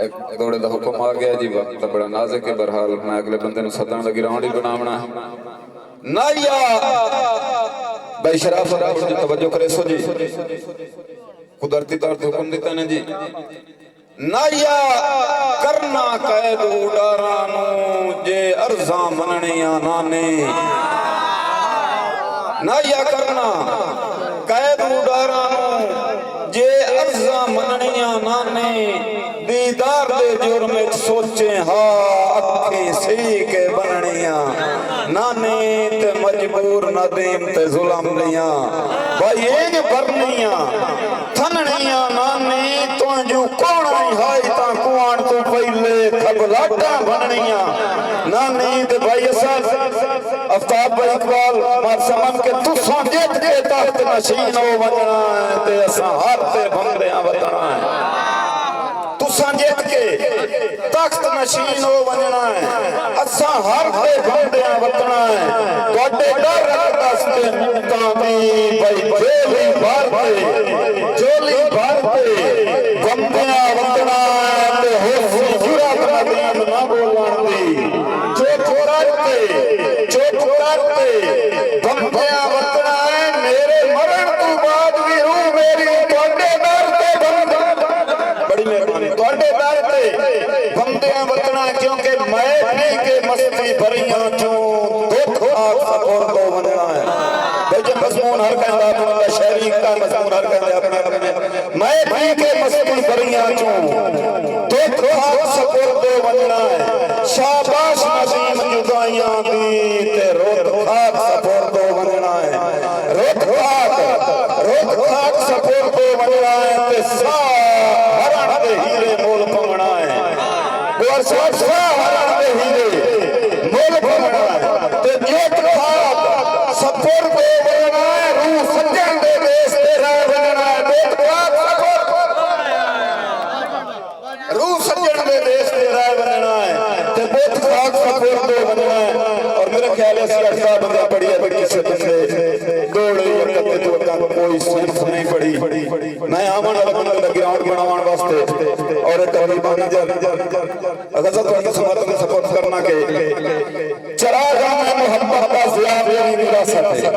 एक दौड़े का हुक्म आ गया जी, वक्त बड़ा नाजुक है। बहरहाल मैं अगले बंदे नु सदन लगी राउंड ही बनावना नाया भाई शराफत जो तवज्जो करे सो जी, कुदरती तौर पे हुक्म देता ने जी। नाया करना कैद उडारा नु जे अर्जा मननिया नाने, नाया करना कैद उडारा नु जे अर्जा मननिया नाने, दीदार दे जुर्म सोचे हा अखे सी के बननिया नाने, ते मजबूर नदीम ते जुलम लिया भाई एज भरनिया थननिया नाने, तो जो कौन हाई ता कुआन तो पहले खबलाटा बननिया नाने। ते भाई आफ्ताब भाई इकबाल मार समन के तू सोजेत के तख्त नशीन हो वजना है, ते असा हार ते भंगड़ियां वतना है। जीत के तख्त नशीन हो बनना है, असा हर पे बंदियां वतना है। तोड़े डर दसते मुक्तां दी भाई जोली भर पे बंदियां वतना है, ते होसी जुरात नदीम ना बोलण दी चुप करते बंदियां वतना है। मेरे मरण तो बाद भी रूह मेरी तोड़े डर ते बड़ी मेहरबानी तोड़े दर ते बंदियां वतना, क्योंकि मैं भी के मस्ती भरियां चो दुख आख सपोर को बनना है। भाई जो मजमून हर कहंदा अपना शहरी का मजमून हर कहंदा अपने मैं भी के मस्ती भरियां चो दुख आख सपोर को बनना है। शाबाश नदीम जुदाइयां दी ते रोत आख सपोर को बनना है। रोत आख सपोर को बनना है, ते सा हीरे मोल पमना है, और सोचा हरण दे हीरे मोल पमना है। ते जोत खाक सपोर को बनना है, रूह सज्जन दे देश तेरा बनना है। जोत खाक रूह सज्जन दे देश तेरा बनना है, ते जोत खाक सपोर को बनना है। और मेरे ख्याल है सियासा बंदा पड़ी है, बड़ी से बंदे दौड़े करते तो कोई सिर्फ नहीं पड़ी। मैं आवन वाला ग्राउंड बनावन वास्ते और एक तकरीबन अगर सब थोड़ा समर्थन सपोर्ट करना के चरागा में मोहब्बत का जिया मेरी विरासत है,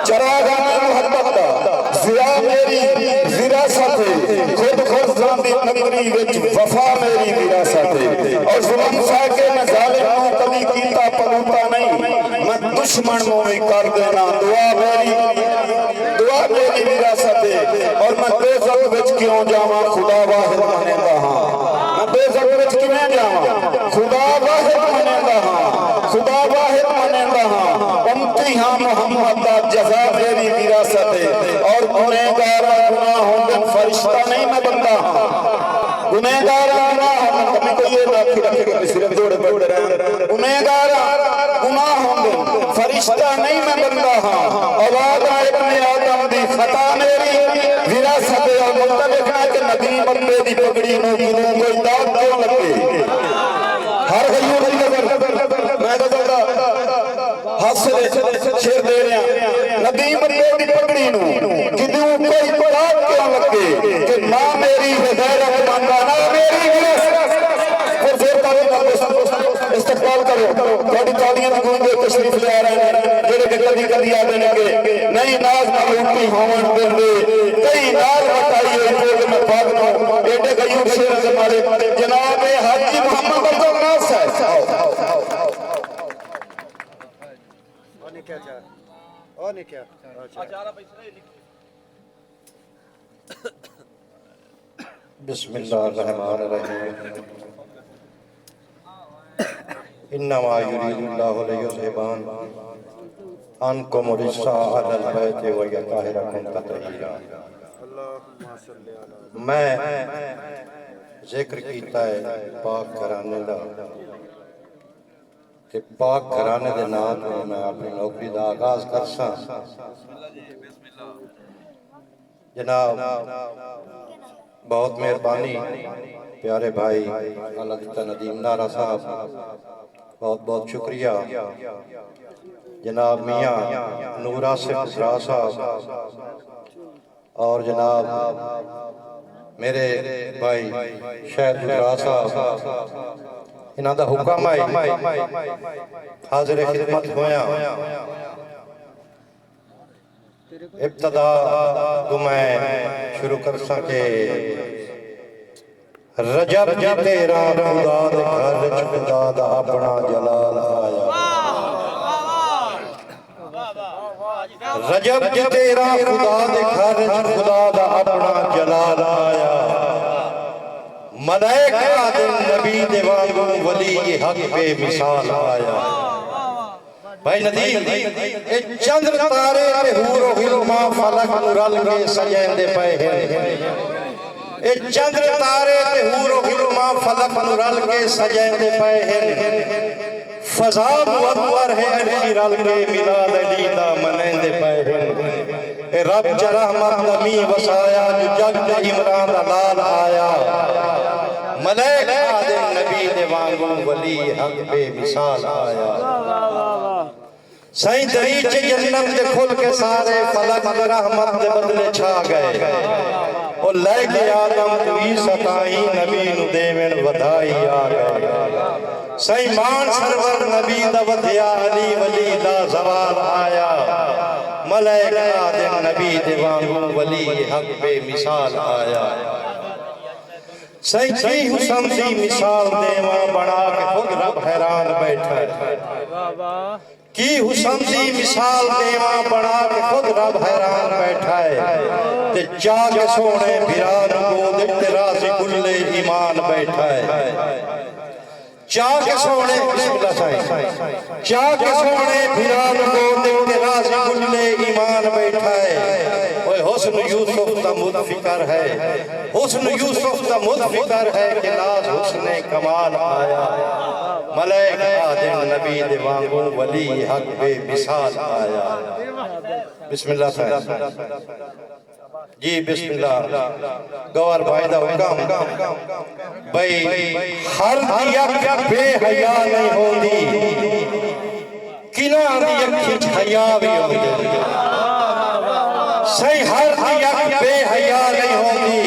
चरागा में मोहब्बत का जिया मेरी विरासत है। खुद जानी नगरी विच वफा मेरी विरासत है, और जुल्म सह के मैं जालिम नु कभी कीता पलूता नहीं, मैं दुश्मन नु भी कर देना दुआ मेरी विरासत है। और मैं बेज़त विच क्यों जावां खुदा वाहिद मनेंदा हां, मैं बेज़त विच किवें जावां खुदा वाहिद मनेंदा हां, खुदा वाहिद मनेंदा हां। उम्मती हां मोहम्मद दा जज़ा मेरी विरासत है। और गुनहगार गुनाह होंदे फरिश्ता नहीं मैं बंदा हां, गुनहगार गुनाह होंदे कभी कोई ये रखे के सिर्फ दौड़े रहे, गुनहगार गुनाह होंदे फरिश्ता नहीं मैं बंदा हां। आवाज आए अपने आदम दी खता मेरी विरासत है। और मतलब देखना कि नदी बंदे दी पगड़ी नु किनू कोई दाग क्यों लगे, हर गयू मैं गजल दा हास्य शेर दे रहा, नदी बंदे दी पगड़ी नु किनू कोई दाग क्यों लगे, कि मां मेरी गैरत मंदा ना मेरी विरासत। फिर जोर का इस्तकबाल करो, थोड़ी तालियां दी गूंज तशरीफ ले आ रहे हैं जेड़े कदी आते ने नहीं नाज मालूमी होवन देंदे कई नाल बताई होई मैं बात को एडे गयूब शेर से मारे जनाब हाजी मोहम्मद अब्दुल नास साहब और क्या चाह और नहीं क्या अच्छा बिस्मिल्लाहिर्रहमानिर्रहीम इन्नमा युरीदुल्लाहु लियुज़हिबान अनकुम रिज्सा अहलल बैत व यताहिरकुम तत्हीरा। मैं जिक्र कीता है पाक घराने दा, ते पाक घराने दे नाम तो मैं अपनी नौकरी दा आगाज करसा। जनाब बहुत मेहरबानी प्यारे भाई अल्लाह नदीम नारा साहब, बहुत बहुत शुक्रिया। जनाब मियाँ नूर आसिफ साहब और जनाब मेरे भाई शहद गुजरात साहब इन्हां दा हुक्म है हाजिर खिदमत होया इब्तदा तो मैं शुरू कर सके रजब जी तेरा खुदा दे घर च खुदा दा अपना जलाल आया रजब जी तेरा खुदा दे घर च खुदा दा अपना जलाल आया मलाइका दे नबी दे वांगू वली हक बेमिसाल आया भाई नदीम ए चंद्र तारे ते हूर हिलमा फलक नु रल के सजेंदे पए हैं ए चंद्र तारे ते हूर हिलमा फलक नु रल के सजेंदे पए हैं फजा मुअत्तर है अर्शी रल के मिलाद अली दा मनेंदे पए हैं ए रब च रहमत नबी वसाया जो जग ते इमरान दा लाल आया मलाइका दे नबी दे वांगू वली हक बेमिसाल आया सही दरीच जन्नत दे खुल के सारे फलक दे रहमत दे बदले छा गए ओ लेके आदम तू ईसा ताई नबी नु देवन वधाई आ गए सही मान सरवर नबी दा वधिया अली वली दा जवाल आया मलाइका दे नबी दे वांगू वली हक बेमिसाल आया सही सही हुस्न दी मिसाल देवा बना के खुद रब हैरान बैठा की हुस्न दी मिसाल देवा बना के खुद रब हैरान बैठा है ते जाग सोने बिरान गोद तेरा से गुल्ले ईमान बैठा है जाग सोने बिस्मिल्लाह साईं जाग सोने बिरान गोद तेरा से गुल्ले ईमान बैठा है ओए हुस्न यूसुफ दा मुदफिकर है हुस्न यूसुफ दा मुदफिकर है कि नाज हुस्ने कमाल आया मलाइका दे नबी दे वांगू वली हक बेमिसाल आया बिस्मिल्लाह साईं जी बिस्मिल्लाह गौर भाई दा हुक्म भाई हर दी अख बेहया नहीं होंदी किना दी अखी च हया भी होंदी सही हर दी अख बेहया नहीं होंदी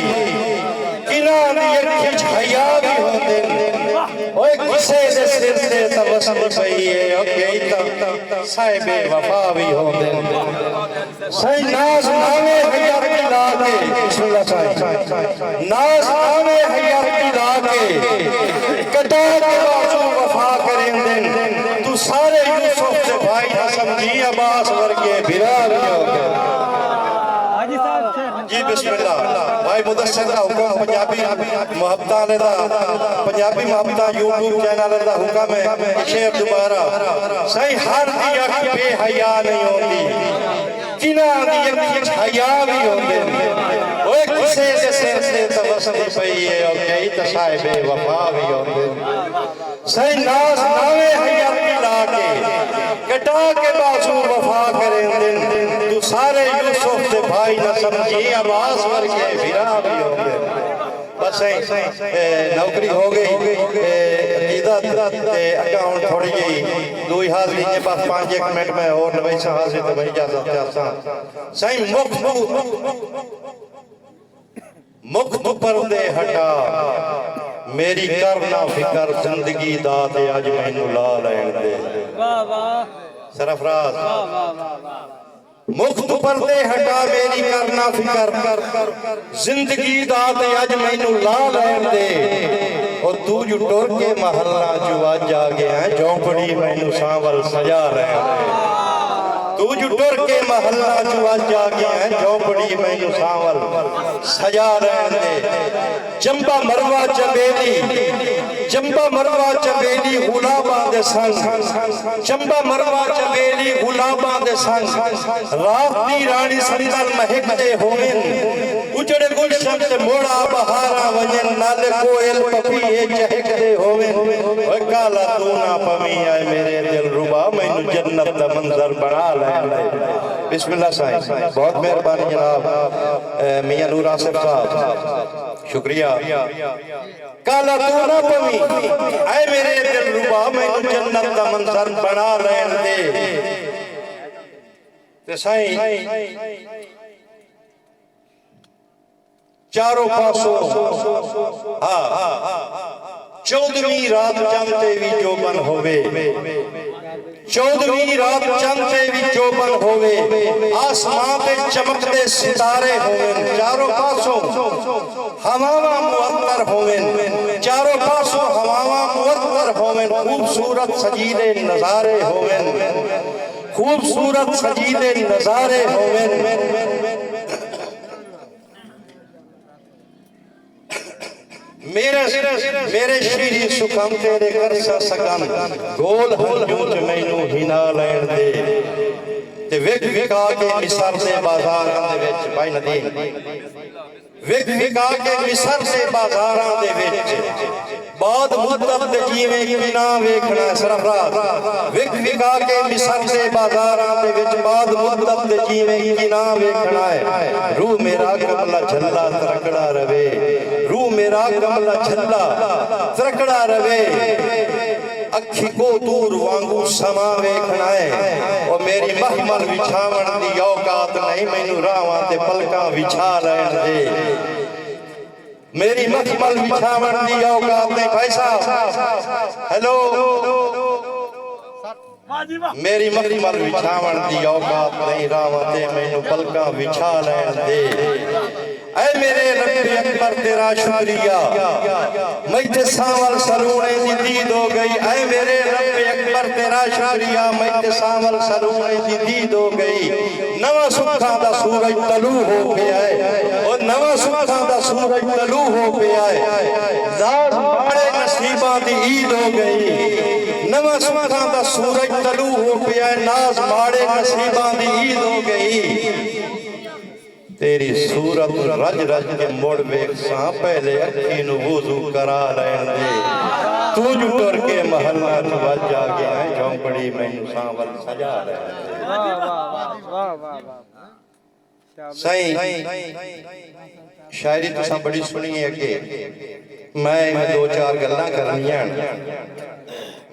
किना दी अखी च हया भी होंदे ओए किसे दे सिर ते तबस्सुम पई है ओ कई ता साहिबे वफा भी होंदे सही नाज नामे हयात ला के बिस्मिल्लाह साईं नाज नामे हयात ला के कटा के बाजू वफा करेंदे तू सारे यूसुफ दे भाई ना समझी अब्बास वर्गे भिरा भी हो गए जी बिस्मिल्लाह भाई मुदस्सिर दा हुक्म पंजाबी मुहब्बतां दा पंजाबी मुहब्बतां YouTube चैनल दा हुक्म है शेर दोबारा सही हर दी अख बेहया नहीं होंदी किना दी अख हया भी होंदे ओए किसे दे सिर ते तबस्सुम पई है ओ कई ता साहिबे वफा भी होंदे सही नाज नावे हयात ला के कटा के बाजू वफा करेंदे तू सारे यूसुफ दे भाई ना समझी आवाज वर्गे भिरा भी होंगे बस नौकरी हो गई अकीदत ते अकाउंट थोड़ी जी दुई हाजिरी के पास 5-1 मिनट में और नबी हाजिर तो भाई इजाजत चाहता सही मुक्त पर्दे हटा मेरी करना फिकर जिंदगी दा ते अज मैनू ला लैण दे वाह वाह सरफराज वाह वाह वाह मुक्त पर्दे हटा मेरी करना फिकर जिंदगी दा ते अज मैनू ला लैण दे और तू जो टुर के महल्ला जो अज आ गया है झोंपड़ी मैनू सांवल सजा रहे तू जो टुर के महल्ला जो अज आ गया है झोंपड़ी मैनू सांवल सजा रहे दे चंबा मरवा चबेली गुलाबा दे संग चंबा मरवा चबेली गुलाबा दे संग रात दी रानी संदल महकदे होवन उजड़े गुलशन ते मोड़ा बहारा वजन नाले कोयल पपीए चहकदे होवन ओए काला तू ना पवी आए मेरे दिल रुबा मैनू जन्नत दा मंजर बना ले बिस्मिल्लाह साईं बहुत मेहरबानी जनाब मियां नूर आसिफ साहब शुक्रिया काला तू ना पवी आए मेरे दिल रुबा मैनू जन्नत दा मंजर बना लेन दे ते साईं चारों पासों हाँ 14वीं रात चंद ते भी जोबन होवे 14वीं रात चंद ते भी जोबन होवे आसमां ते चमकते सितारे होवे चारों पासों हवावां मुअत्तर होवे चारों पासों हवावां मुअत्तर होवे खूबसूरत सजीदे नजारे होवे खूबसूरत सजीदे नजारे होवे मेरे श्री सुखम तेरे कर सकन गोल हंजू च मैनू हिना लैण दे ते विक विका के मिसर दे बाजारां दे विच भाई नदीम विक विका के मिसर दे बाजारां दे विच बाद मुद्दत दे जिवें किना वेखना सरफराज विक विका के मिसर दे बाजारां दे विच बाद मुद्दत दे जिवें किना वेखना है रूह मेरा कमला झल्ला तरकड़ा रवे रूह मेरा कमला झल्ला तरकड़ा रवे अखी को दूर वांगू समा वेखना है और मेरी महमल विछावण दी औकात नहीं मैनू रावां ते पलकां विछा लैण दे मेरी महमल विछावण दी औकात नहीं भाई साहब हेलो मेरी महमल विछावण दी औकात नहीं रावां ते मैनू पलकां विछा लैण दे ऐ मेरे रब्बे अकबर तेरा शुक्रिया मैं ते सावल सलूने दी दीद हो गई ऐ मेरे रब्बे अकबर तेरा शुक्रिया मैं ते सावल सलूने दी दीद हो गई नवा सुखां दा सूरज तलू हो गया है और नवा सुखां दा सूरज तलू हो गया है ज़ात बड़े नसीबां दी ईद हो गई नवा सुखां दा सूरज तलू हो गया है नाज माड़े नसीबां दी ईद हो गई तेरी सूरत रज रज के मुड़ वेख सा पहले अखी नु वुजू करा लैण दे तू जो टुर के महल्ला च वज जा गया है झोंपड़ी मैनू सांवल सजा ले वाह वाह वाह वाह वाह सही शायरी तुसां बड़ी सुनी है कि मैं दो चार गल्लां करनियां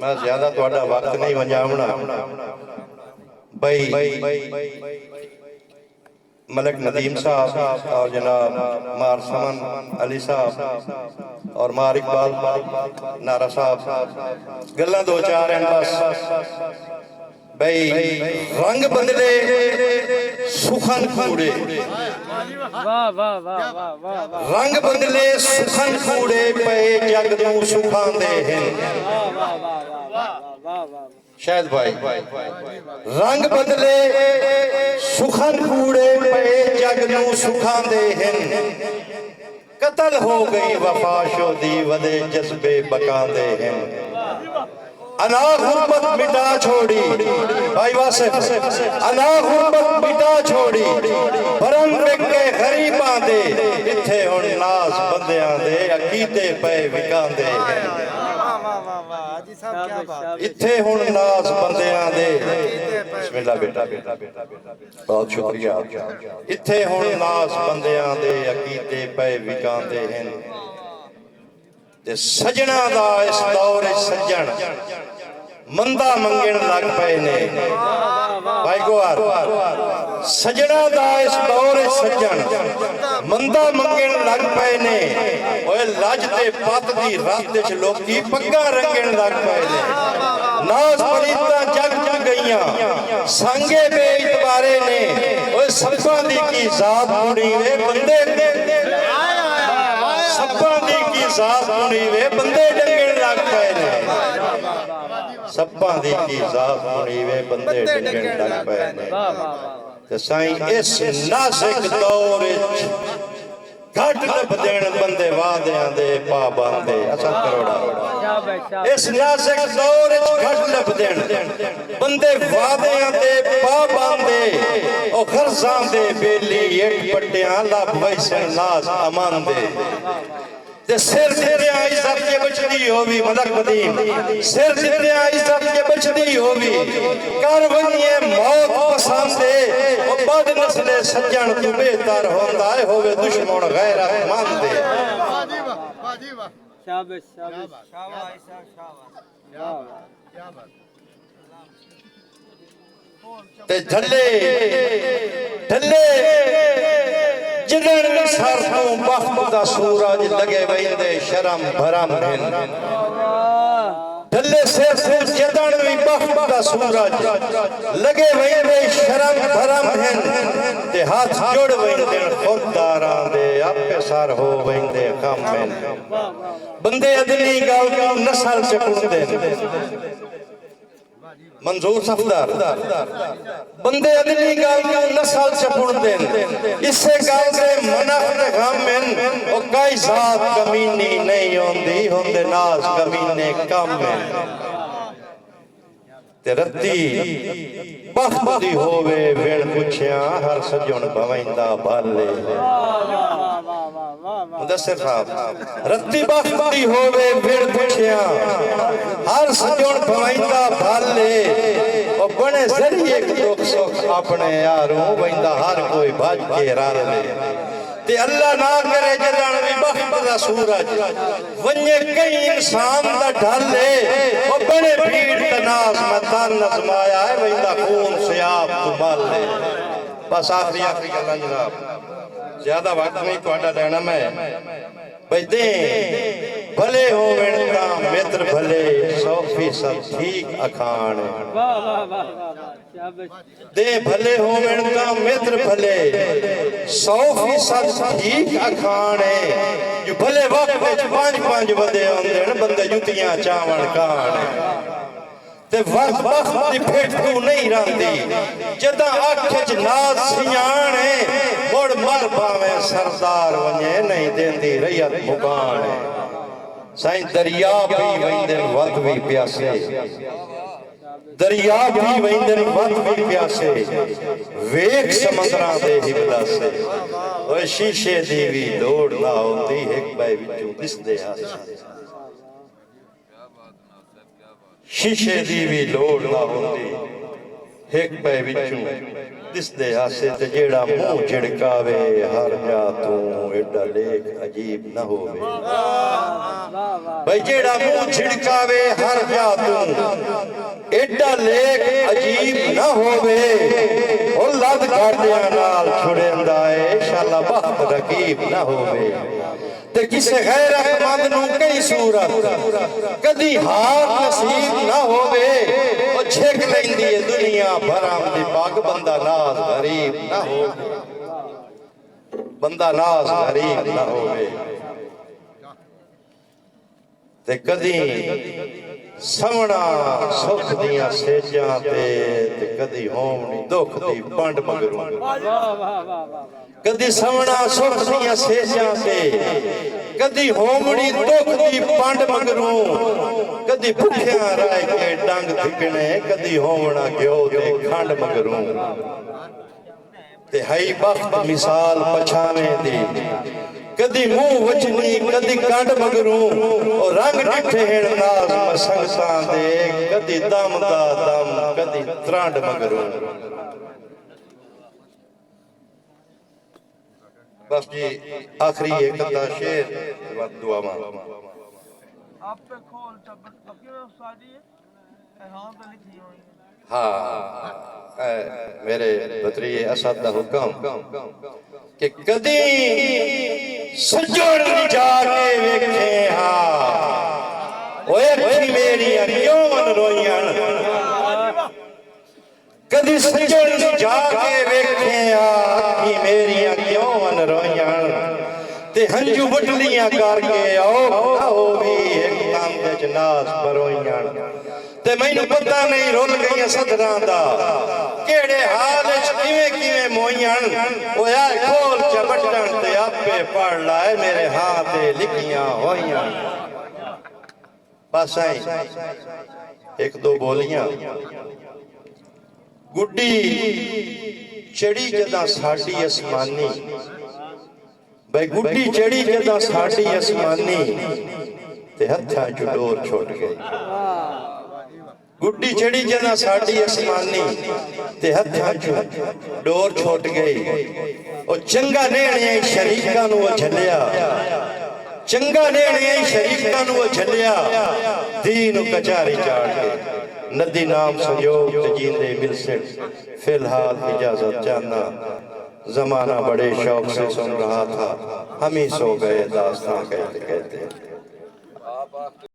मैं ज्यादा तुहाडा वक्त नहीं वंजावना भाई मलक नदीम साहब और जनाब मार समन अली साहब और मार इकबाल नारा साहब गल्ला दो चार हैं बस भाई रंग बदले सुखन कूड़े रंग बदले सुखन कूड़े पे जग तू सुखांदे हैं शायद भाई रंग बदले सुखन कूड़े पे जग नू सुखांदे हैं कतल हो गई वफा शोदी वदे जज्बे बकांदे हैं अना गुरबत मिटा छोड़ी भाई वासिफ अना गुरबत मिटा छोड़ी भरम के गरीबां दे इत्थे हुण नाज बंदियां दे अकीदे पे विकांदे हैं इत्थे हुण नाज बंदियां दे बिस्मिल्लाह बेटा बहुत शुक्रिया इत्थे हुण नाज बंदियां दे अकीदे पे विकांदे हैं ते सजना दा इस दौर सज्जन मंदा मंगण लग पे ने भाई गोवार सजना दा इस दौर सज्जन मंदा मंगण लग पे ने ओए लज ते पत दी रात च लोकी पग्गा रंगण लग पे ने नाज पलीता जग जग गईयां संगे बेइतबारे ने ओए सब्बां दी की जात मुड़ी वे बंदे सब्बां दी की जात मुड़ी वे बंदे डंगण लग पे ने सब्बां दी की जात मुड़ी वे बंदे डंगण लग पे ने ते साईं इस नाज़ुक दौर विच घट लभ देण बंदे वादियां दे पाबंदे असा करोड़ा इस नाज़ुक दौर विच घट लभ देण बंदे वादियां दे पाबंदे ओ खरज़ां दे बेली इट पट्टियां लभ वैसन नाज अमान दे ते सिर दित्या इज्जत के बचदी होवी मलक मदीन सिर दित्या इज्जत के बचदी होवी कर वनिए मौत पसंदे ओ बद नस्ले सज्जन तू बेहतर होंदा है होवे दुश्मन गैरत मंदे वाह जी वाह शाबाश शाबाश शाबाश शाबाश क्या बात ते ढले ढले जिदन सर तो वक्त दा सूरज लगे वैंदे शर्म भरम दिन ढले सिर से जिदन भी वक्त दा सूरज लगे वैंदे शर्म भरम दिन ते हाथ जोड़ वैंदे खुदारां दे आपे सर हो वैंदे कम में बंदे अदनी गल को नस्ल च पुंदे मंजूर सफदार बंदे अदनी गल को नस्ल च पुंदे इससे गल दे मनख दे गम में ओ कई जात कमीनी नहीं होंदी होंदे नाज कमीने कम में ते रत्ती बख्त दी होवे वेल पुछया हर सजण भवैंदा भाले मुदस्सिर साहब रत्ती बख्त दी होवे वेल पुछया हर सजण भवैंदा भाले ओ बने जरिए दुख सुख अपने यारों वैंदा हर कोई भज के राल ले ते अल्लाह ना करे जदन भी वक्त दा सूरज वन्ने कई इंसान दा ढाले ओ बड़े भीड़ तनास में तन नजमाया है वैंदा खून सियाब तुमाल ले बस आखिरी गल्लां जनाब ज्यादा वक्त नहीं तुहाडा लेना मैं भाई दे भले होवन तां मित्र भले 100% ठीक अखान वाह वाह वाह दे भले होवन तां मित्र भले 100% ठीक अखान जो भले वक्त विच 5-5 बंदे आंदे न बंदे जुतियां चावण कान ते वक्त वक्त दी फेट तू नहीं रंदी जदा अख च नाज सियाण मुड़ मर भावे सरदार वने नहीं देंदी रैयत मुकान साईं दरिया भी वंदन वत भी प्यासे दरिया भी वंदन वत भी प्यासे वेख समंदरां दे हिबला से ओए शीशे दी भी लोड़ ना होंदी एक बाई विचों दिसदे हासे शीशे दी भी लोड़ ना होंदी एक पै विचों दिसदे हासे ते जेड़ा मुंह झिड़कावे हर जा तू एडा लेख अजीब ना होवे भाई जेड़ा मुंह झिड़कावे हर जा तू एडा लेख अजीब ना होवे ओ लद घाटियां नाल छुड़ेंदा है शाला वक्त रकीब ना होवे ते किसे गैरतमंद नूं कई सूरत कदी हार नसीब ना होवे ओ छेक लैंदी है दुनिया भराम दी पग बंदा नाज गरीब ना होवे बंदा नाज गरीब ना होवे ते कदी सवणा सुख दियां सेजां ते कदी होवनी दुख दी पंड मगरू कदी सवणा सुख दियां सेजां ते कदी होमड़ी दुख दी पंड मगरू कदी भुखिया रह के डंग थिकने कदी होवणा घ्यो ते खंड मगरू ते हई बख्त मिसाल पछावे दी कदी मुंह वचनी कदी कंड मगरू और रंग डिठे हेण नाज संगतां दे कदी दम दा दम कदी त्रांड मगरू बस जी आखिरी एक अद्धा शेर बाद दुआ मां आप पे खोल तब सारी हां पे लिखी हुई हाँ मेरे भतरीए असद दा हुक्म कि कदी सजण जाके वेखे हाँ ओए अखी मेरियां क्यों मन रोईयां कदी सजण जाके वेखे अखी मेरियां क्यों मन रोईयां ते हंजू बटलियां करके आओ भी एक दम विच नास बरोईयां ते मैनू पता नहीं रुल गई सदरां दा केड़े हाल च किवें किवें मोईयां ओ यार खोल च बटन ते आपे पढ़ लाए मेरे हाथ ते लिखियां होईयां बस आई एक दो बोलियां गुड्डी चढ़ी जदा साडी आसमानी भाई गुड्डी चढ़ी जदा साडी आसमानी ते हत्थां च डोर छुट गई गुड्डी चढ़ी जदा साडी आसमानी ते हत्थां च डोर छुट गई ओ चंगा नेड़े शरीकां नूं झल्लिया चंगा नेड़े शरीकां नूं झल्लिया दीन कचारी चाड़ के नदी नाम संयोग जींदे मिल से फिलहाल इजाजत चाहना जमाना बड़े शौक से सुन रहा था हम ही सो गए दास्तां कहते कहते।